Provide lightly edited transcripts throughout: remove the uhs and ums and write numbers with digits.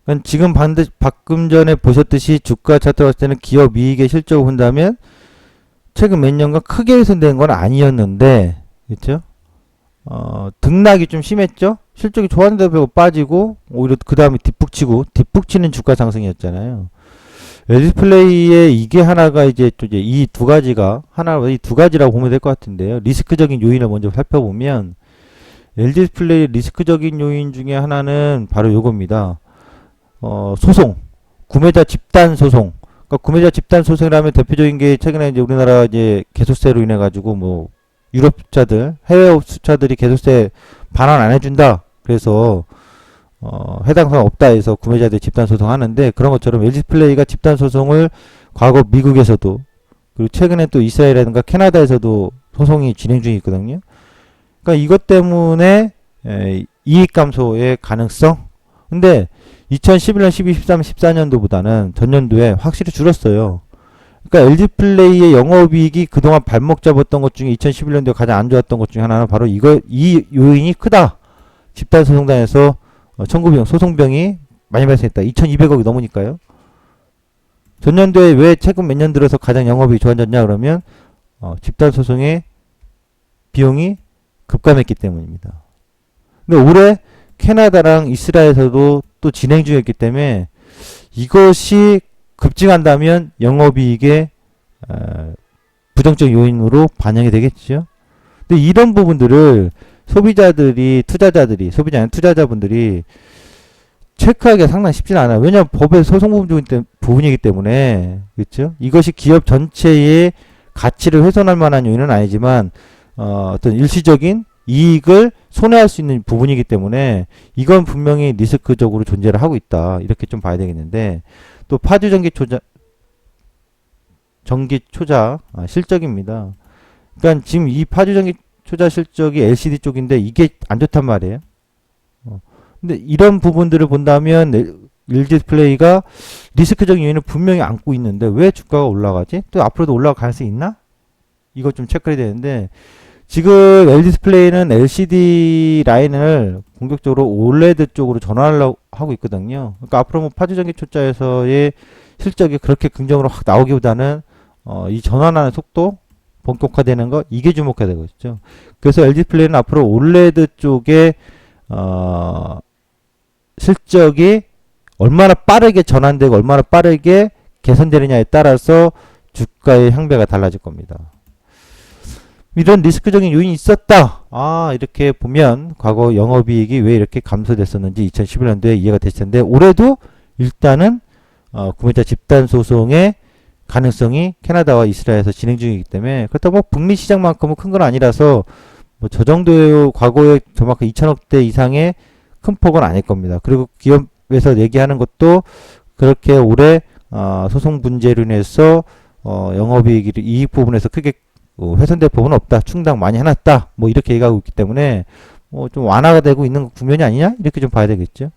그러니까 지금 방금 전에 보셨듯이 주가 차트 봤을 때는 기업 이익의 실적을 본다면 최근 몇 년간 크게 훼손된 건 아니었는데, 그렇죠? 등락이 좀 심했죠? 실적이 좋았는데 배고 빠지고, 오히려 그 다음에 뒷북치는 주가 상승이었잖아요. 엘디스플레이의 이게 하나가 이제 또 이제 이 두 가지가, 이 두 가지라고 보면 될 것 같은데요. 리스크적인 요인을 먼저 살펴보면, 엘디스플레이 리스크적인 요인 중에 하나는 바로 요겁니다. 소송. 구매자 집단 소송. 그러니까 구매자 집단 소송이라면 대표적인 게 최근에 이제 우리나라 이제 개소세로 인해 가지고 뭐 유럽차들, 해외 업체들이 개소세 반환 안 해준다. 그래서 해당 사항 없다 해서 구매자들이 집단 소송하는데 그런 것처럼 LG플레이가 집단 소송을 과거 미국에서도 그리고 최근에 또 이스라엘이라든가 캐나다에서도 소송이 진행 중에 있거든요. 그러니까 이것 때문에 이익 감소의 가능성. 근데 2011년, 12, 13, 14년도보다는 전년도에 확실히 줄었어요. 그러니까 LG플레이의 영업이익이 그동안 발목 잡았던 것 중에 2011년도에 가장 안 좋았던 것 중에 하나는 바로 이 요인이 크다. 집단 소송단에서 청구비용, 소송비용이 많이 발생했다. 2200억이 넘으니까요. 전년도에 왜 최근 몇 년 들어서 가장 영업이익이 좋아졌냐 그러면 집단 소송의 비용이 급감했기 때문입니다. 근데 올해 캐나다랑 이스라엘에서도 또 진행 중이었기 때문에 이것이 급증한다면 영업이익의 부정적 요인으로 반영이 되겠죠. 근데 이런 부분들을 소비자들이 소비자 아닌 투자자분들이 체크하기가 상당히 쉽지는 않아요. 왜냐하면 법의 소송 부분이기 때문에 그렇죠. 이것이 기업 전체의 가치를 훼손할 만한 요인은 아니지만 어떤 일시적인 이익을 손해할 수 있는 부분이기 때문에 이건 분명히 리스크적으로 존재를 하고 있다. 이렇게 좀 봐야 되겠는데 또 파주 전기 초자 실적입니다. 그러니까 지금 이 파주 전기 초자 실적이 LCD 쪽인데 이게 안 좋단 말이에요. 근데 이런 부분들을 본다면 LG 디스플레이가 리스크적인 요인을 분명히 안고 있는데 왜 주가가 올라가지? 또 앞으로도 올라갈 가능성이 있나? 이거 좀 체크해야 되는데 지금 LG 디스플레이는 LCD 라인을 공격적으로 OLED 쪽으로 전환하려고 하고 있거든요. 그러니까 앞으로 뭐 파주전기 초자에서의 실적이 그렇게 긍정으로 확 나오기보다는 이 전환하는 속도 본격화되는 거 이게 주목해야 되겠죠. 그래서 LG 디스플레이는 앞으로 OLED 쪽에 실적이 얼마나 빠르게 전환되고 얼마나 빠르게 개선되느냐에 따라서 주가의 향배가 달라질 겁니다. 이런 리스크적인 요인이 있었다. 이렇게 보면 과거 영업이익이 왜 이렇게 감소됐었는지 2011년도에 이해가 됐을 텐데 올해도 일단은 구매자 집단 소송의 가능성이 캐나다와 이스라엘에서 진행 중이기 때문에 그렇다고 뭐 북미 시장만큼은 큰 건 아니라서 뭐 저 정도의 과거에 저만큼 2천억대 이상의 큰 폭은 아닐 겁니다. 그리고 기업에서 얘기하는 것도 그렇게 올해 소송 문제로 인해서 영업이익 이익 부분에서 크게 훼손될 부분은 없다. 충당 많이 해놨다. 뭐 이렇게 얘기하고 있기 때문에 좀 완화가 되고 있는 국면이 아니냐? 이렇게 좀 봐야 되겠죠.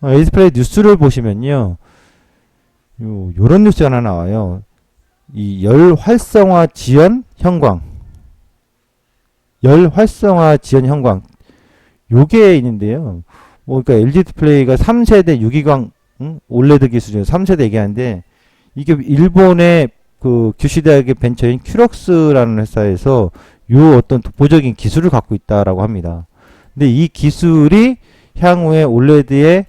에이스플레이 뉴스를 보시면요. 요런 뉴스가 하나 나와요. 이 열 활성화 지연 형광. 열 활성화 지연 형광. 요게 있는데요. 그러니까 LG 디스플레이가 3세대 유기광 올레드 기술 중 3세대 얘기하는데 이게 일본의 그 규슈대학의 벤처인 큐럭스라는 회사에서 요 어떤 독보적인 기술을 갖고 있다라고 합니다. 근데 이 기술이 향후에 올레드의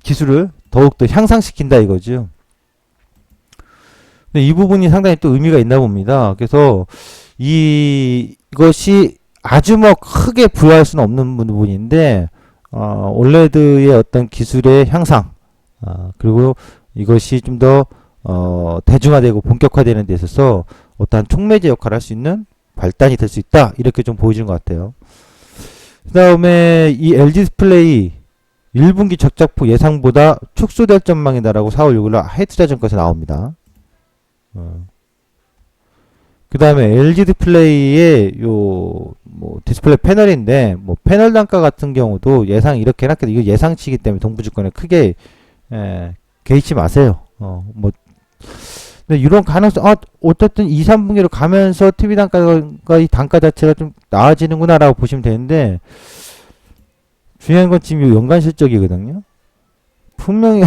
기술을 더욱더 향상시킨다 이거죠. 근데 이 부분이 상당히 또 의미가 있나 봅니다. 그래서 이것이 아주 뭐 크게 부여할 수는 없는 부분인데 올레드의 어떤 기술의 향상 그리고 이것이 좀 더 대중화되고 본격화되는 데 있어서 어떠한 촉매제 역할을 할 수 있는 발단이 될 수 있다 이렇게 좀 보여주는 것 같아요. 그 다음에 이 LG 디스플레이 1분기 적자폭 예상보다 축소될 전망이다라고 4월 6일 하이투자증권에서 나옵니다. 그 다음에 LG 디스플레이의 뭐 디스플레이 패널인데 뭐 패널 단가 같은 경우도 예상 이렇게 해놨겠다. 이거 예상치기 때문에 동부증권에 크게 개의치 마세요. 뭐 근데 이런 가능성, 어쨌든 2, 3분기로 가면서 TV 단가가 이 단가 자체가 좀 나아지는구나라고 보시면 되는데, 중요한 건 지금 이 연간 실적이거든요. 분명히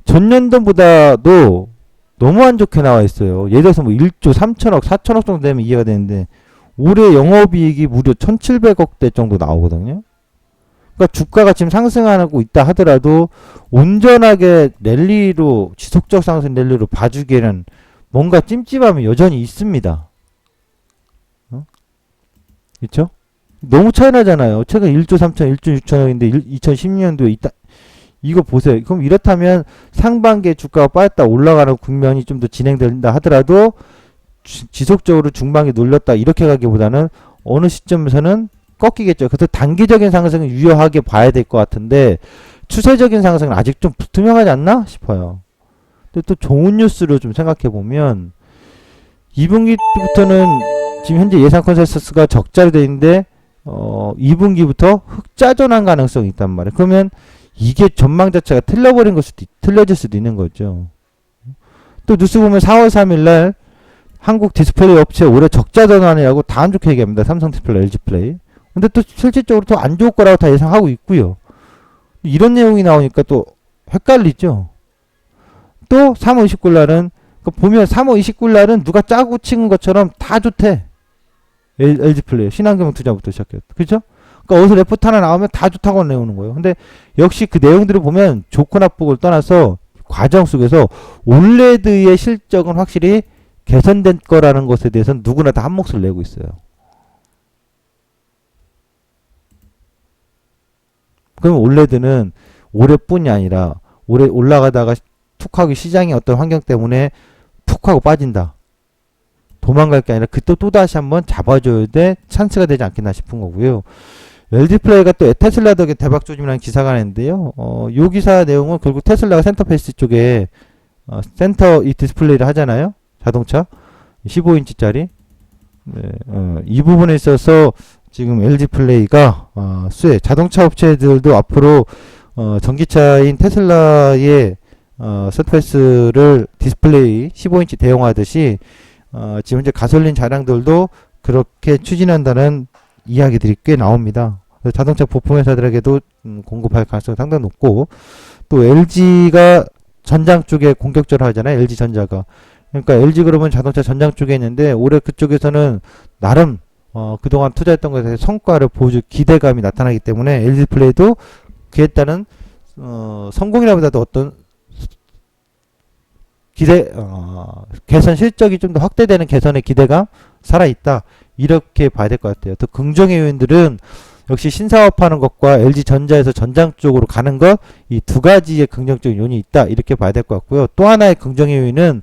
전년도보다도 너무 안 좋게 나와 있어요. 예를 들어서 뭐 1조 3천억, 4천억 정도 되면 이해가 되는데, 올해 영업이익이 무려 1,700억대 정도 나오거든요. 그러니까 주가가 지금 상승하고 있다 하더라도 온전하게 랠리로, 지속적 상승 랠리로 봐주기에는 뭔가 찜찜함이 여전히 있습니다. 그렇죠? 너무 차이 나잖아요. 최근 1조 3천, 1조 6천억인데 2016년도에 있다. 이거 보세요. 그럼 이렇다면 상반기에 주가가 빠졌다 올라가는 국면이 좀 더 진행된다 하더라도 지속적으로 중반기 눌렸다 이렇게 가기보다는 어느 시점에서는 꺾이겠죠. 그래서 단기적인 상승은 유효하게 봐야 될 것 같은데 추세적인 상승은 아직 좀 불투명하지 않나 싶어요. 근데 또 좋은 뉴스로 좀 생각해 보면 2분기부터는 지금 현재 예상 컨센서스가 적자로 되어 있는데 2분기부터 흑자 전환 가능성이 있단 말이에요. 그러면 이게 전망 자체가 틀려질 수도 있는 거죠. 또 뉴스 보면 4월 3일 날 한국 디스플레이 업체 올해 적자 전환이라고 다 안 좋게 얘기합니다. 삼성 디스플레이, LG 플레이. 근데 또 실질적으로 더 안 좋을 거라고 다 예상하고 있고요. 이런 내용이 나오니까 또 헷갈리죠. 또 3월 29일 날은 보면 3월 29일 날은 누가 짜고 치는 것처럼 다 좋대. LG 플레이 신한경 투자부터 시작해요. 그렇죠? 그러니까 어디서 레포트 하나 나오면 다 좋다고 내오는 거예요. 근데 역시 그 내용들을 보면 좋고 나쁘고를 떠나서 과정 속에서 올레드의 실적은 확실히 개선된 거라는 것에 대해서는 누구나 다 한 몫을 내고 있어요. 그러면 올레드는 올해뿐이 아니라 올해 올라가다가 툭 하고 시장의 어떤 환경 때문에 툭 하고 빠진다. 도망갈 게 아니라 그때 또다시 한번 잡아줘야 돼 찬스가 되지 않겠나 싶은 거고요. LG 플레이가 또 테슬라 덕에 대박 조짐이라는 기사가 나는데요. 요 기사 내용은 결국 테슬라가 센터페이스 쪽에 센터 이 디스플레이를 하잖아요. 자동차 15인치짜리. 네, 이 부분에 있어서 지금 LG 플레이가 자동차 업체들도 앞으로 전기차인 테슬라의 서페이스를 디스플레이 15인치 대용하듯이 지금 현재 가솔린 차량들도 그렇게 추진한다는 이야기들이 꽤 나옵니다. 자동차 부품 회사들에게도 공급할 가능성이 상당히 높고, 또 LG가 전장 쪽에 공격적으로 하잖아요. LG전자가. 그러니까 LG그룹은 자동차 전장 쪽에 있는데 올해 그쪽에서는 나름 그동안 투자했던 것에 성과를 보여줄 기대감이 나타나기 때문에 LG플레이도 그에 따른 성공이라보다도 어떤 개선 실적이 좀 더 확대되는 개선의 기대감 살아있다. 이렇게 봐야 될 것 같아요. 더 긍정의 요인들은 역시 신사업하는 것과 LG전자에서 전장 쪽으로 가는 것, 이 두 가지의 긍정적인 요인이 있다. 이렇게 봐야 될 것 같고요. 또 하나의 긍정의 요인은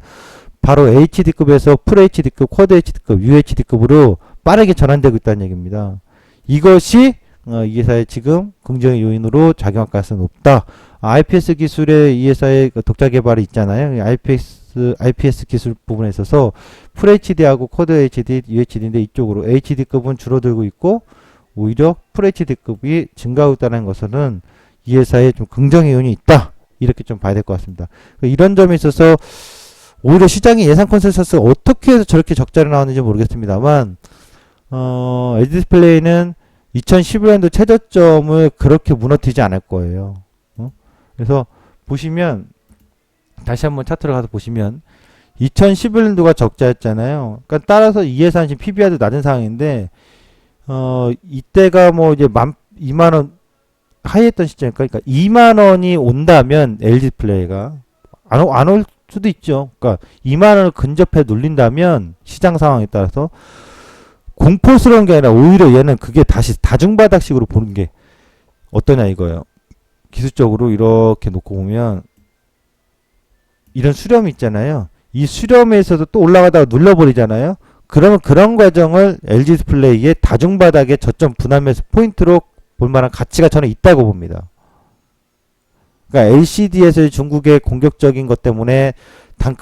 바로 HD급에서 FHD급, 쿼드 HD급, UHD급으로 빠르게 전환되고 있다는 얘기입니다. 이것이 이 회사의 지금 긍정의 요인으로 작용할 가능성이 높다. IPS 기술의 이 회사의 독자 개발이 있잖아요. IPS 기술 부분에 있어서 FHD하고 쿼드 HD, UHD인데 이쪽으로 HD급은 줄어들고 있고 오히려 FHD급이 증가하고 있다는 것은 이 회사에 좀 긍정의 요인이 있다. 이렇게 좀 봐야 될 것 같습니다. 이런 점에 있어서 오히려 시장의 예상 컨센서스가 어떻게 해서 저렇게 적자로 나왔는지 모르겠습니다만 LG 디스플레이는 2011년도 최저점을 그렇게 무너뜨리지 않을 거예요. 그래서 보시면 다시 한번 차트로 가서 보시면 2011년도가 적자였잖아요. 그러니까 따라서 이 예산 지금 PBR도 낮은 상황인데 이때가 뭐 이제 2만원 하이했던 시점이니까 그러니까 2만원이 온다면 LG 플레이가 안 올 수도 있죠. 그러니까 2만원을 근접해 눌린다면 시장 상황에 따라서 공포스러운 게 아니라 오히려 얘는 그게 다시 다중바닥식으로 보는 게 어떠냐 이거예요. 기술적으로 이렇게 놓고 보면 이런 수렴이 있잖아요. 이 수렴에서도 또 올라가다가 눌러버리잖아요. 그러면 그런 과정을 LG 디스플레이의 다중바닥의 저점 분할매수 포인트로 볼 만한 가치가 저는 있다고 봅니다. 그러니까 LCD에서의 중국의 공격적인 것 때문에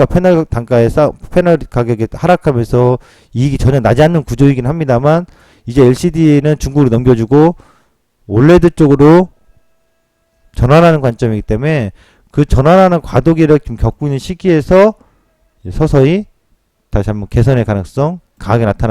패널 가격이 하락하면서 이익이 전혀 나지 않는 구조이긴 합니다만 이제 LCD는 중국으로 넘겨주고 올레드 쪽으로 전환하는 관점이기 때문에 그 전환하는 과도기를 지금 겪고 있는 시기에서 서서히 다시 한번 개선의 가능성 강하게 나타나